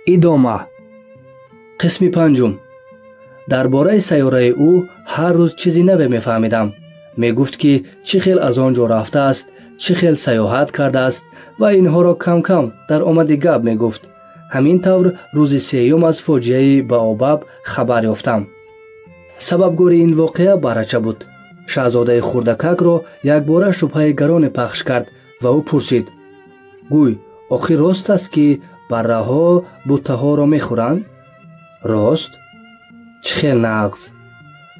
идома. қисми панҷум. дар бораи сайёраи ӯ ҳар рӯз чизи наве мефаҳмидам. мегуфт ки чӣ хел аз он ҷо рафтааст, чӣ хел сайёҳат кардааст ва инҳоро кам кам дар омади гап мегуфт. ҳамин тавр рӯзи сеюм аз фоҷиаи Баобаб хабар ёфтам. сабабгори ин воқеа барача буд. шаҳзодаи хурдакакро якбора шубҳаи гароне пахш кард ва ӯ пурсид: гӯй, охир рост аст ки барраҳо буттаҳоро мехӯранд? рост? чӣ хел нағз?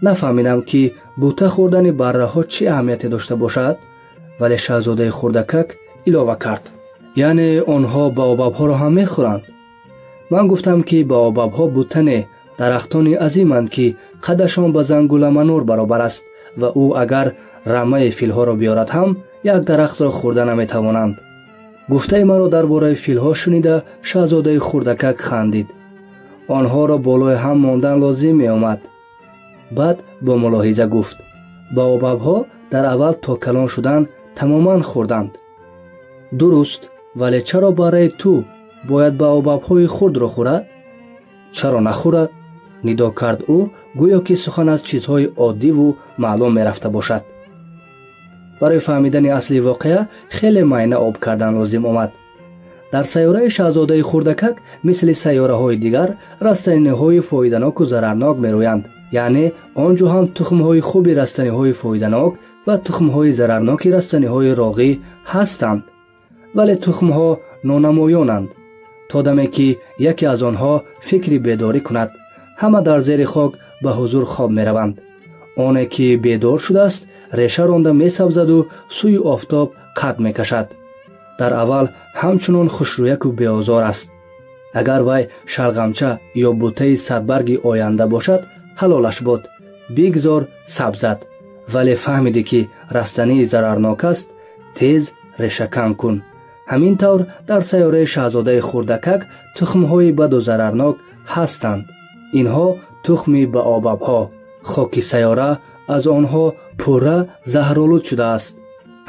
нафаҳмидам ки бутта хӯрдани барраҳо чӣ аҳамияте дошта бошад, вале шаҳзодаи хурдакак илова кард: яъне онҳо баобабҳоро ҳам мехӯранд? ман гуфтам ки баобабҳо буттане, дарахтони азиманд ки қадашон ба зангуламанор баробар аст ва ӯ агар рамаи филҳоро биёрад ҳам як дарахтро хӯрда наметавонанд. гуфтаи маро дар бораи филҳо шунида шаҳзодаи хурдакак хандид. онҳоро болои ҳам мондан лозим меомад. баъд бо мулоҳиза гуфт: баобабҳо дар аввал то калон шудан тамоман хӯрданд. дуруст, вале чаро барраи ту бояд баобабҳои хурдро хӯрад? чаро нахӯрад? нидо кард ӯ, гӯё ки сухан аз чизҳои оддиву маълум мерафта бошад. барои фаҳмидани асли воқеа хеле майна об кардан лозим омад. дар сайёраи шаҳзодаи хурдакак мисли сайёраҳои дигар растаниҳои фоиданоку зарарнок мерӯянд. яъне он ҷо ҳам тухмҳои хуби растаниҳои фоиданок ва тухмҳои зарарноки растаниҳои роғӣ ҳастанд. вале тухмҳо нонамоёнанд. то даме ки яке аз онҳо фикри бедорӣ кунад, ҳама дар зери хок ба ҳузур хоб мераванд. оне ки бедор шудааст, реша ронда месабзаду сӯи офтоб қад мекашад. дар аввал ҳамчунон хушрӯяку беозор аст. агар вай шалғамча ё буттаи садбарги оянда бошад, ҳалолаш бод, бигзор сабзад. вале фаҳмидӣ ки растании зарарнок аст, тез решакан кун. ҳамин тавр дар сайёраи шаҳзодаи хурдакак тухмҳои баду зарарнок ҳастанд. инҳо тухми баобабҳо. хоки сайёра аз онҳо пурра заҳролуд шудааст.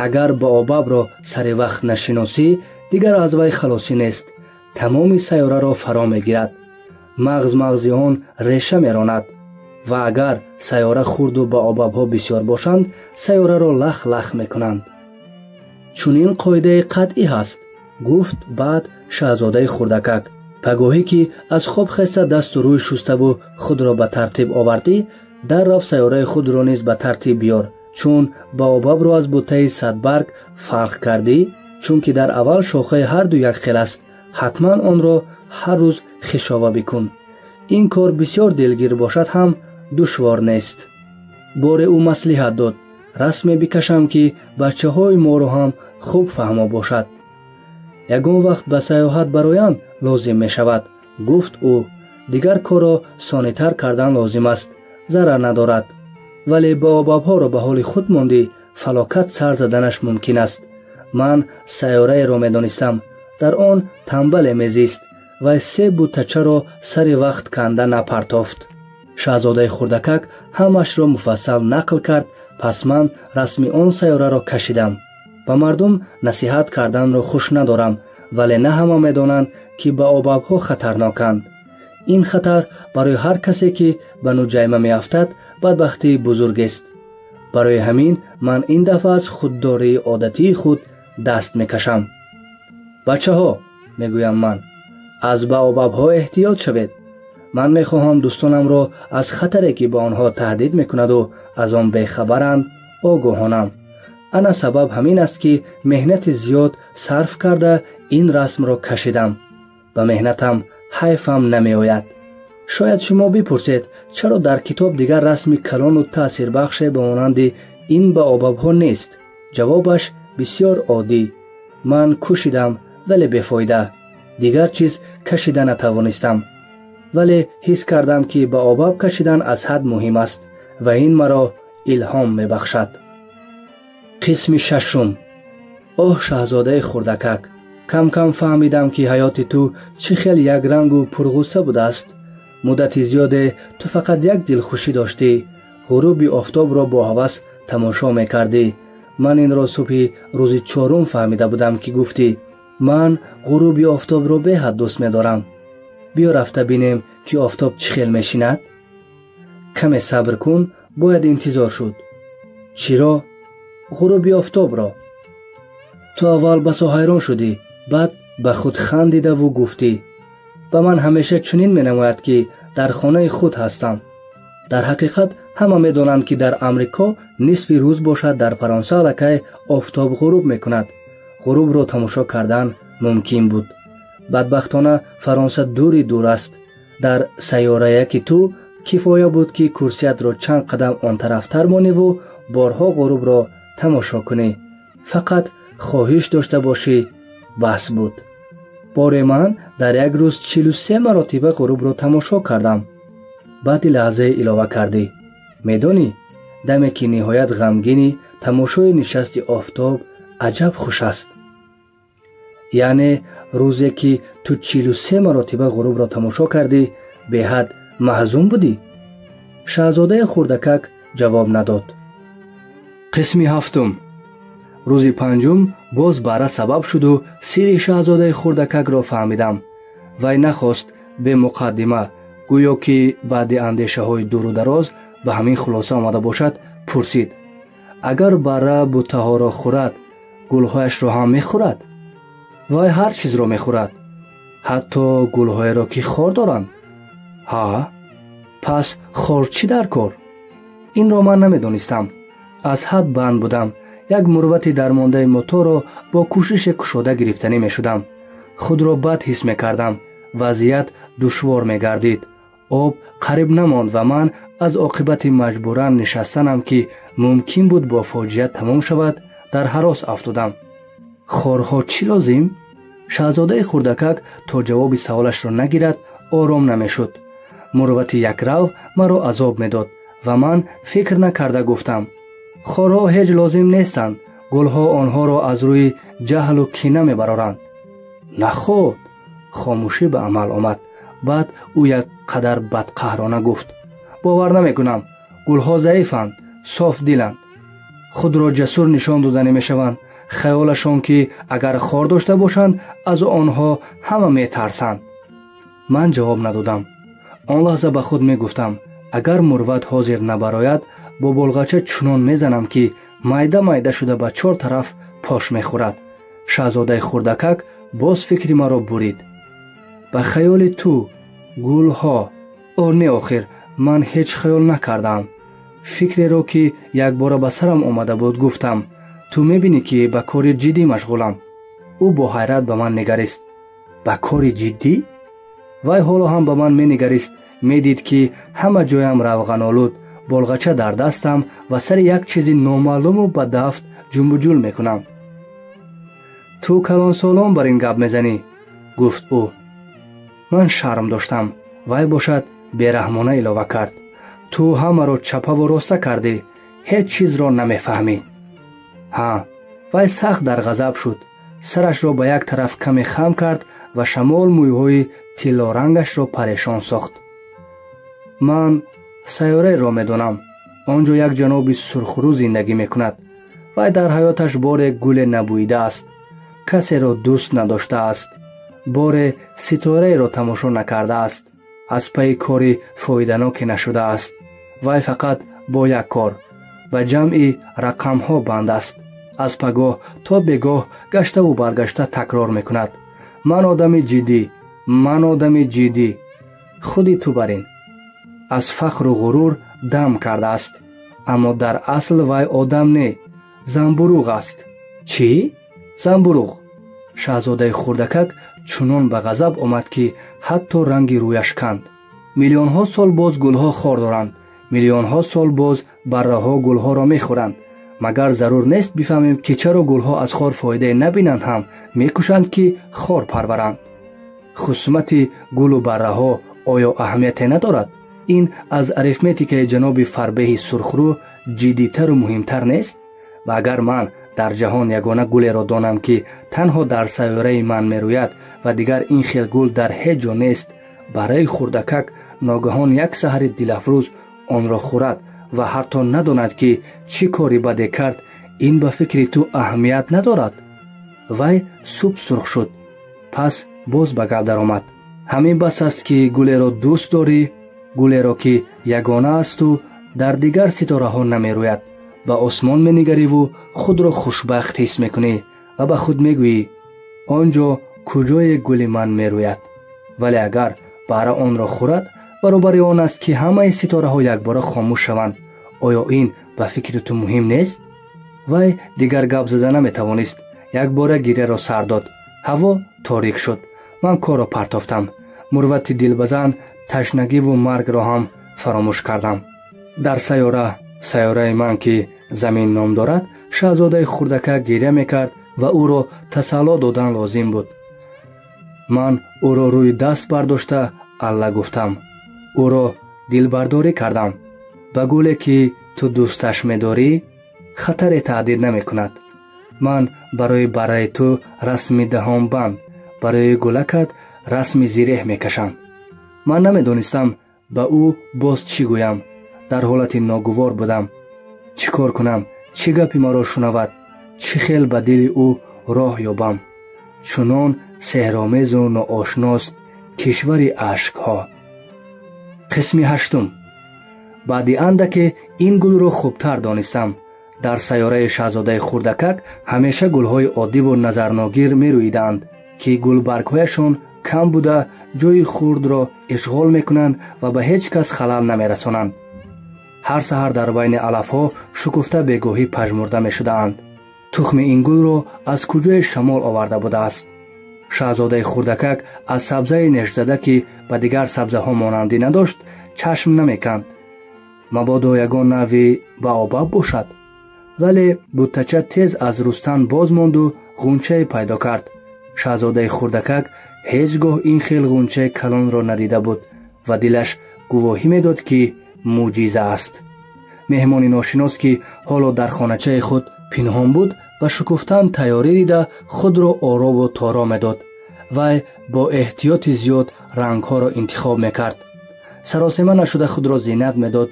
агар баобабро сари вақт нашиносӣ, дигар аз вай халосӣ нест. тамоми сайёраро фаро мегирад. мағзи он реша меронад. ва агар сайёра хурду баобабҳо бисёр бошанд, сайёраро лах лах мекунанд. чунин қоидаи қатъӣ ҳаст, гуфт баъд шаҳзодаи хурдакак. пагоҳӣ ки аз хоб хеста дасту рӯй шуставу худро ба тартиб овардӣ, даррав сайёраи худро низ ба тартиб биёр. чун баобабро аз буттаи садбарг фарқ кардӣ, чунки дар аввал шохаи ҳарду якхел аст, ҳатман онро ҳар рӯз хишова бикун. ин кор бисёр дилгир бошад ҳам душвор нест. боре ӯ маслиҳат дод: расме бикашам ки бачаҳои моро ҳам хуб фаҳмо бошад. ягон вақт ба сайёҳат бароянд лозим мешавад, гуфт ӯ. дигар корро сонитар кардан лозим аст, зарар надорад. вале баобабҳоро ба ҳоли худ мондӣ, фалокат сар заданаш мумкин аст. ман сайёраеро медонистам, дар он тамбале мезист, вай 3 буттачаро сари вақт канда напартофт. шаҳзодаи хурдакак ҳамашро муфассал нақл кард. пас ман расми он сайёраро кашидам. ба мардум насиҳат карданро хуш надорам, вале на ҳама медонанд ки баобабҳо хатарноканд. ин хатар барои ҳар касе ки ба нуҷайма меафтад бадбахтии бузургест. барои ҳамин ман ин дафъа аз худдории одатии худ даст мекашам. бачаҳо, мегӯям ман, аз баобабҳо эҳтиёт шавед. ман мехоҳам дӯстонамро аз хатаре ки ба онҳо таҳдид мекунаду аз он бехабаранд огоҳонам. ана сабаб ҳамин аст ки меҳнати зиёд сарф карда ин расмро кашидам. ба меҳнатам ҳайфам намеояд. шояд шумо бипурсед, чаро дар китоб дигар расми калону таъсирбахше ба монанди ин баобабҳо нест? ҷавобаш бисёр оддӣ. ман кӯшидам, вале бефоида. дигар чиз кашида натавонистам. вале ҳис кардам ки баобаб кашидан аз ҳад муҳим аст ва ин маро илҳом мебахшад. қисми шашум. оҳ шаҳзодаи хурдакак, кам кам фаҳмидам ки ҳаёти ту чӣ хел якрангу пурғусса будааст. муддати зиёде ту фақат як дилхушӣ доштӣ, ғуруби офтобро бо ҳавас тамошо мекардӣ. ман инро субҳи рӯзи 4 фаҳмида будам ки гуфтӣ: ман ғуруби офтобро беҳад дӯст медорам. بیا رفته بینیم که آفتاب چه خیل میشیند. کمی صبر کن، باید انتظار شد. چرا؟ غروب آفتاب را. تو اول بسا حیران شدی، بعد به خود خندیده و گفتی به من همیشه چنین می نماید که در خانه خود هستم. در حقیقت همه می دانند که در امریکا نصف روز باشد، در فرانسه لکه آفتاب غروب می کند. غروب را تماشا کردن ممکن بود. بدبختانه فرانسه دوری دور است. در سیاره که تو کفایه بود که کرسیت را چند قدم آن طرفتر مانی و بارها غروب را تماشا کنی. فقط خواهش داشته باشی بس بود. بار من در یک روز 43 مرتبه غروب را تماشا کردم. بعد لحظه علاوه کردی میدانی دمی که نهایت غمگینی تماشای نشست آفتاب عجب خوش است. یعنی روزی که تو 43 مرتبه غروب را تماشا کردی به حد محزون بودی؟ شاهزاده خردکک جواب نداد. قسم هفتم. روز پنجم باز باره سبب شد و سیر شاهزاده خردکک را فهمیدم. وی نخواست به مقدمه گویا که بعد اندیشه های دور و دراز به همین خلاصه آمده باشد پرسید اگر باره بوته ها را خورد گلهایش را هم میخورد؟ وی هر چیز را میخورد، حتی گلهای را که خار دارند. ها؟ پس خار چی در کار؟ این را من نمیدانستم. از حد بند بودم. یک مروت درمانده موتور را با کوشش کشاده گرفتنی می شدم. خود را بد حس می کردم. وضعیت دشوار می گردید. آب قریب نماند و من از عاقبت مجبوراً نشستنم که ممکن بود با فاجعه تمام شود در هراس افتادم. خارها چی لازم؟ شاهزاده خردکک تا جواب سوالش را نگیرد آرام نمی شد. مروت یک رو مرا عذاب می داد و من فکر نکرده گفتم خارها هیچ لازم نیستند. گلها آنها را از روی جهل و کینه می برارند. نخود. خاموشی به عمل آمد. بعد او یک قدر بدقهرانه گفت باور نمی کنم. گلها ضعیفند، صاف دلند. خود را جسور نشان داده نمی شوند. خیالشان که اگر خار داشته باشند از آنها همه می ترسند. من جواب ندادم. آن لحظه به خود می گفتم اگر مروت حاضر نبراید با بلغچه چنان می زنم که مایده مایده شده به 4 طرف پاش می خورد. شاهزاده خردکک باز فکری مرا برید. به خیال تو گلها نه آخر من هیچ خیال نکردم. فکری را که یک بار به سرم آمده بود گفتم تو میبینی که به کار جدی مشغولم. او با حیرت به من نگریست. به کار جدی؟ وی حالا هم به من می نگریست. میدید که همه جایم روغن آلود، بلغچه در دستم و سر یک چیز نامعلوم و به دفت جنب و جول میکنم. تو کلان سالان بر این گپ میزنی؟ گفت او. من شرم داشتم. وی باشد بیرحمانه علاوه کرد. تو همه را چپه و راسته کردی. هیچ چیز را نمیفهمی. ها. وی سخت در غضب شد. سرش را به یک طرف کمی خم کرد و شمال مویهای طلا رنگش را پریشان ساخت. من سیاره را میدانم. آنجا یک جناب سرخرو زندگی میکند. وی در حیاتش بار گل نبویده است. کسی را دوست نداشته است. بار ستاره را تماشا نکرده است. از پی کاری فایده‌ناک نشده است. وی فقط با یک کار و جمعی رقم ها بند است. از پگاه تا بگاه گشته و برگشته تکرار میکند. من آدم جدی. خودی تو برین. از فخر و غرور دم کرده است. اما در اصل وی آدم نه، زنبوروغ است. چی؟ زنبوروغ. شاهزاده خردکک چنان به غضب آمد که حتی رنگ رویش کند. میلیون ها سال باز گلها خار دارند. میلیون ها سال باز بره ها گلها را میخورند. مگر ضرور نیست بفهمیم که چرا گلها از خار فایده نبینند هم میکشند که خار پرورند. خصومت گل و بره ها آیا اهمیت ندارد؟ این از اریتمتیک جناب فربه سرخرو جدیتر و مهمتر نیست؟ و اگر من در جهان یگانه گلی را دانم که تنها در سیاره من میروید و دیگر این خیل گل در هیچ جا نیست، برای خردکک ناگهان یک سحر دلافروز آن را خورد و حتی نداند که چی کاری بده کرد، این به فکر تو اهمیت ندارد. وی سوپ سرخ شد. پس باز به گپ در آمد. ҳамин бас аст ки гулеро дӯст дорӣ, гулеро ки ягона асту дар дигар ситораҳо намерӯяд, ба осмон менигариву худро хушбахт ҳис мекунӣ ва ба худ мегӯӣ: он ҷо куҷое гули ман мерӯяд. вале агар баъра онро хӯрад, баробари он аст ки ҳамаи ситораҳо якбора хомӯш шаванд. оё ин ба фикри ту муҳим нест? вай дигар гап зада наметавонист. якбора гиряро сар дод. ҳаво торик шуд. ман корро партофтам. мурвати дилбазан, ташнагиву маргро ҳам фаромӯш кардам. дар сайёраи ман ки замин ном дорад, шаҳзодаи хурдакак гиря мекард ва ӯро тасалло додан лозим буд. ман ӯро рӯи даст бардошта алла гуфтам. ӯро дилбардорӣ кардам. ба гуле ки ту дӯсташ медорӣ хатаре таҳдид намекунад. ман барои барраи ту расми даҳонбанд, барои гулакат расми зиреҳ мекашам. ман намедонистам ба ӯ боз чӣ гӯям. дар ҳолати ногувор будам. чӣ кор кунам? чӣ гапи маро шунавад? чӣ хел ба дили ӯ роҳ ёбам? чунон сеҳромезу ноошност кишвари ашкҳо. қисми 8. баъди андаке ин гулро хубтар донистам. дар сайёраи шаҳзодаи хурдакак ҳамеша гулҳои оддиву назарногир мерӯиданд, ки гулбаргҳояшон кам буда ҷойи хурдро ишғол мекунанд ва ба ҳеҷ кас халал намерасонанд. ҳар саҳар дар байни алафҳо шукуфта бегоҳӣ пажмурда мешудаанд. тухми ин гулро аз куҷои шамол оварда будааст. шаҳзодаи хурдакак аз сабзаи нешзада, ки ба дигар сабзаҳо монандӣ надошт, чашм намеканд. мабодо ягон нави баобаб бошад. вале буттача тез аз рустан боз монду ғунчае пайдо кард. шаҳзодаи хурдакак ҳеҷ гоҳ ин хел ғунчаи калонро надида буд ва дилаш гувоҳӣ медод, ки мӯъҷиза аст. меҳмони ношинос, ки ҳоло дар хоначаи худ пинҳон буд, ба шукуфтан тайёрӣ дида худро орову торо медод. вай бо эҳтиёти зиёд рангҳоро интихоб мекард. саросима нашуда худро зинат медод.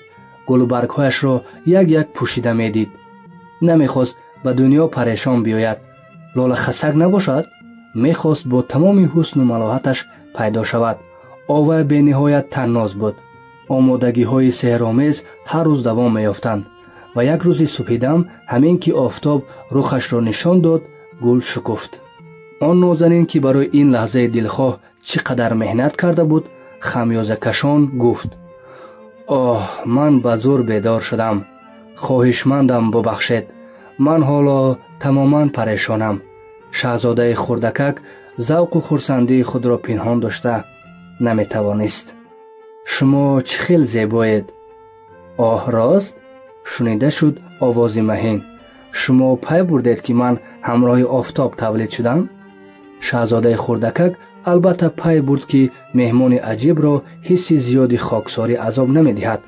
гулбаргҳояшро як як пӯшида медид. намехост ба дунё парешон биёяд. лолахасак набошад? мехост бо тамоми ҳусну малоҳаташ пайдо шавад. овай бениҳоят танноз буд. омодагиҳои сеҳромез ҳар рӯз давом меёфтанд ва як рӯзи субҳидам, ҳамин ки офтоб рухашро нишон дод, гул шукуфт. он нозанин, ки барои ин лаҳзаи дилхоҳ чӣ қадар меҳнат карда буд, хамёзакашон гуфт: оҳ, ман ба зур бедор шудам. хоҳишмандам бубахшед. ман ҳоло тамоман парешонам. шаҳзодаи хурдакак завқу хурсандии худро пинҳон дошта наметавонист. шумо чӣ хел зебоед? оҳ, рост? шунида шуд овози маҳин. шумо пай бурдед, ки ман ҳамроҳи офтоб тавлид шудам? шаҳзодаи хурдакак албатта пай бурд, ки меҳмони аҷибро ҳисси зиёди хоксорӣ азоб намедиҳад.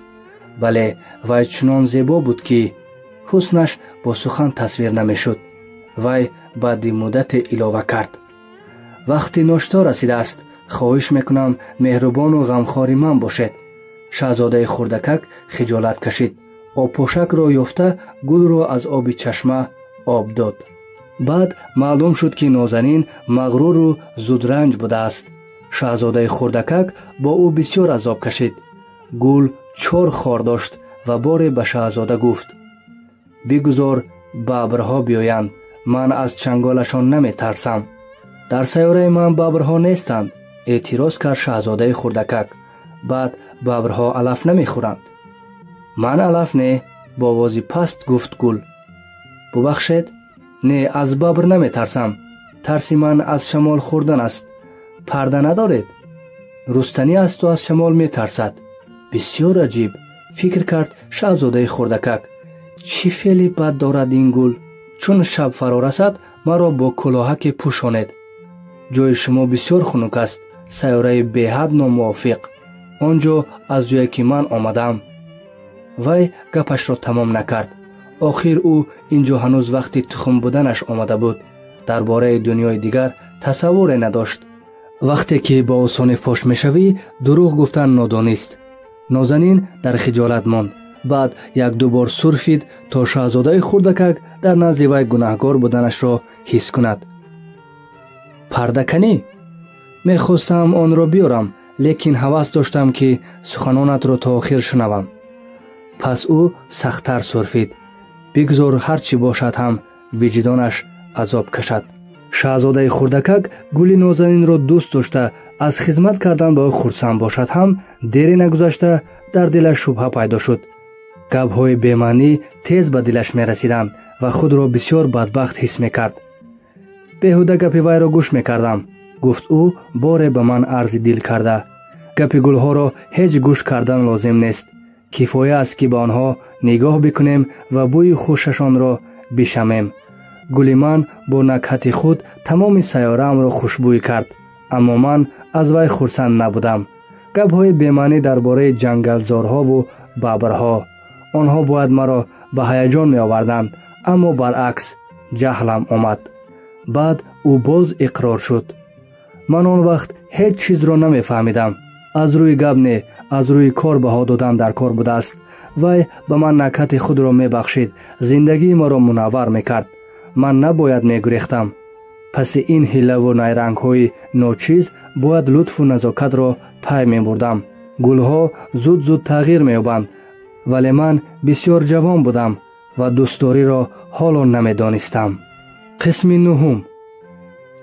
бале вай чунон зебо буд, ки ҳуснаш бо сухан тасвир намешуд. вай баъди муддате илова кард: вақти ношто расидааст. хоҳиш мекунам меҳрубону ғамхори ман бошед. шаҳзодаи хурдакак хиҷолат кашид. обпошакро ёфта гулро аз оби чашма об дод. баъд маълум шуд, ки нозанин мағруру зудранҷ будааст. шаҳзодаи хурдакак бо ӯ бисёр азоб кашид. гул 4 хор дошт ва боре ба шаҳзода гуфт: бигузор бабрҳо биёянд. ман аз чанголашон наметарсам. дар сайёраи ман бабрҳо нестанд, эътироз кард шаҳзодаи хурдакак. баъд бабрҳо алаф намехӯранд. ман алаф не, бо овози паст гуфт гул. бубахшед, не, аз бабр наметарсам. тарси ман аз шамол хӯрдан аст. парда надоред? рустанӣ асту аз шамол метарсад. бисёр аҷиб, фикр кард шаҳзодаи хурдакак. чӣ феъли бад дорад ин гул? чун шаб фаро расад, маро бо кӯлоҳаке пӯшонед. ҷои шумо бисёр хунук аст, сайёраи беҳад номувофиқ. он ҷо аз ҷое ки ман омадам. вай гапашро тамом накард. охир ӯ ин ҷо ҳанӯз вақти тухм буданаш омада буд. дар бораи дунёи дигар тасаввуре надошт. вақте ки бо осонӣ фош мешавӣ, дурӯғ гуфтан нодонист. нозанин дар хиҷолат монд. баъд як-ду бор сурфид, то шаҳзодаи хурдакак дар назди вай гунаҳгор буданашро ҳис кунад. пардаканӣ? мехостам онро биёрам, лекин ҳавас доштам ки суханонатро то охир шунавам. пас ӯ сахттар сурфид. бигзор ҳар чӣ бошад ҳам виҷдонаш азоб кашад. шаҳзодаи хурдакак гули нозанинро дӯст дошта аз хизмат кардан ба ӯ хурсанд бошад ҳам дере нагузашта дар дилаш шубҳа пайдо шуд. гапҳои бемаънӣ тез ба дилаш мерасиданд ва худро бисёр бадбахт ҳис мекард. беҳуда гапи вайро гӯш мекардам, гуфт ӯ боре ба ман арзи дил карда. гапи гулҳоро ҳеҷ гӯш кардан лозим нест. кифоя аст ки ба онҳо нигоҳ бикунем ва бӯи хушашонро бишамем. гули ман бо накҳати худ тамоми сайёраамро хушбӯй кард, аммо ман аз вай хурсанд набудам. гапҳои бемаънӣ дар бораи ҷангалзорҳову бабрҳо, онҳо бояд маро ба ҳаяҷон меоварданд, аммо баръакс ҷаҳлам омад. баъд ӯ боз иқрор шуд. ман он вақт ҳеҷ чизро намефаҳмидам. аз рӯи гап не, аз рӯи кор баҳо додан дар кор будааст. вай ба ман накҳати худро мебахшид, зиндагии маро мунаввар мекард. ман набояд мегурехтам. паси ин ҳилаву найрангҳои ночиз бояд лутфу назокатро пай мебурдам. гулҳо зуд зуд тағйир меёбанд, вале ман бисёр ҷавон будам ва дӯстдориро ҳоло намедонистам. қисми нуҳум.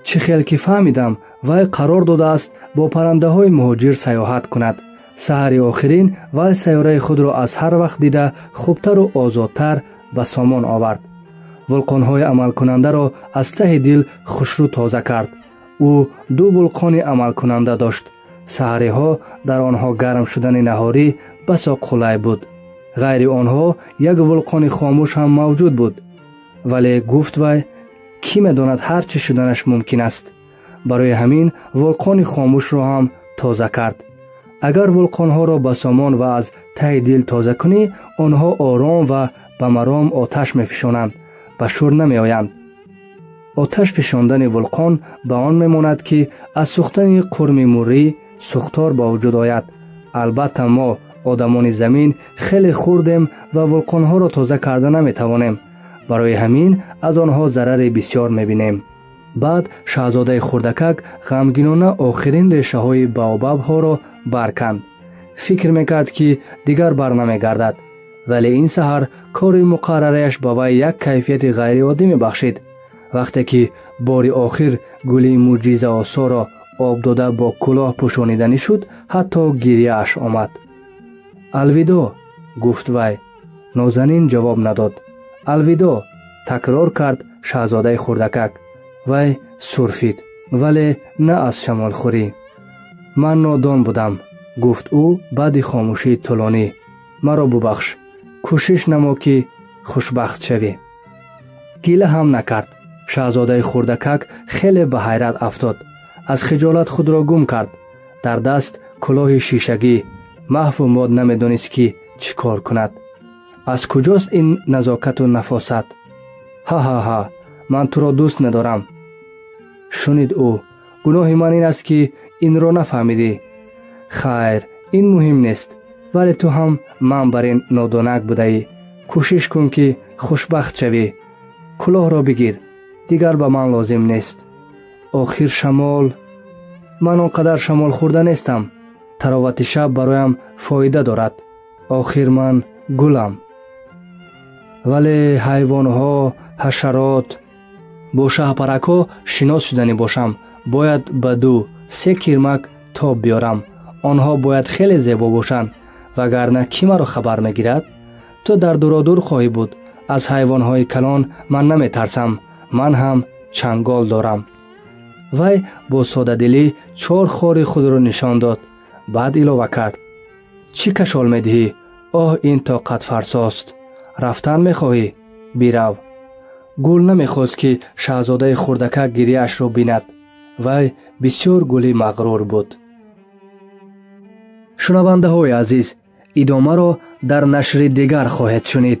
чӣ хел ки фаҳмидам, вай қарор додааст бо паррандаҳои муҳоҷир саёҳат кунад. саҳари охирин вай сайёраи худро аз ҳар вақт дида хубтару озодтар ба сомон овард. вулқонҳои амалкунандаро аз таҳи дил хушрӯ тоза кард. ӯ 2 вулқони амалкунанда дошт. саҳариҳо дар онҳо гарм шудани наҳорӣ басо қулай буд. ғайри онҳо як вулқони хомӯш ҳам мавҷуд буд. вале гуфт вай, кӣ медонад ҳар чӣ шуданаш мумкин аст. барои ҳамин вулқони хомӯшро ҳам тоза кард. агар вулқонҳоро ба сомон ва аз таҳи дил тоза кунӣ, онҳо ором ва ба маром оташ мефишонанд, ба шур намеоянд. оташ фишондани вулқон ба он мемонад ки аз сӯхтани қурми муррӣ сӯхтор ба вуҷуд ояд. албатта мо одамони замин хеле хурдем ва вулқонҳоро тоза карда наметавонем. барои ҳамин аз онҳо зарари бисёр мебинем. баъд шаҳзодаи хурдакак ғамгинона охирин решаҳои баобабҳоро барканд. фикр мекард ки дигар барнамегардад. вале ин саҳар кори муқаррарааш ба вай як кайфияти ғайриоддӣ мебахшид. вақте ки бори охир гули муъҷизаосоро об дода бо кӯлоҳ пӯшониданӣ шуд, ҳатто гирьяаш омад. алвидо, гуфт вай. нозанин ҷавоб надод. алвидо, такрор кард шаҳзодаи хурдакак. вай сурфид, вале на аз шамолхӯрӣ. ман нодон будам, гуфт ӯ баъди хомӯшии тӯлонӣ. маро бубахш. кӯшиш намо ки хушбахт шавӣ. гила ҳам накард. шаҳзодаи хурдакак хеле ба ҳайрат афтод. аз хиҷолат худро гум кард. дар даст кӯлоҳи шишагӣ. маҳву мод намедонист ки чӣ кор кунад. аз куҷост ин назокату нафосат? ҳа, ман туро дӯст медорам. шунид ӯ. гуноҳи ман ин аст ки инро нафаҳмидӣ. хайр, ин муҳим нест. вале ту ҳам ман бар ин нодонак будаӣ. кӯшиш кун ки хушбахт шавӣ. кӯлоҳро бигир. дигар ба ман лозим нест. охир шамол. ман он қадар шамолхӯрда нестам. таровати шаб бароям фоида дорад. охир ман гулам. вале ҳайвонҳо, ҳашарот, бо шаҳпаракҳо шинос шуданӣ бошам. бояд ба 2-3 кирмак тоб биёрам. онҳо бояд хеле зебо бошанд, вагарна кӣ маро хабар мегирад? ту дар дурадур хоҳӣ буд. аз ҳайвонҳои калон ман наметарсам. ман ҳам чангол дорам. вай бо содадилӣ 4 хори худро нишон дод. баъд илова кард. чӣ кашол медиҳӣ? оҳ, ин тоқатфарсост. рафтан мехоҳӣ? бирав. гул намехост ки шаҳзодаи хурдакак гирьяашро бинад. вай бисёр гули мағрур буд. шунавандаҳои азиз, идомаро дар нашри дигар хоҳед шунид.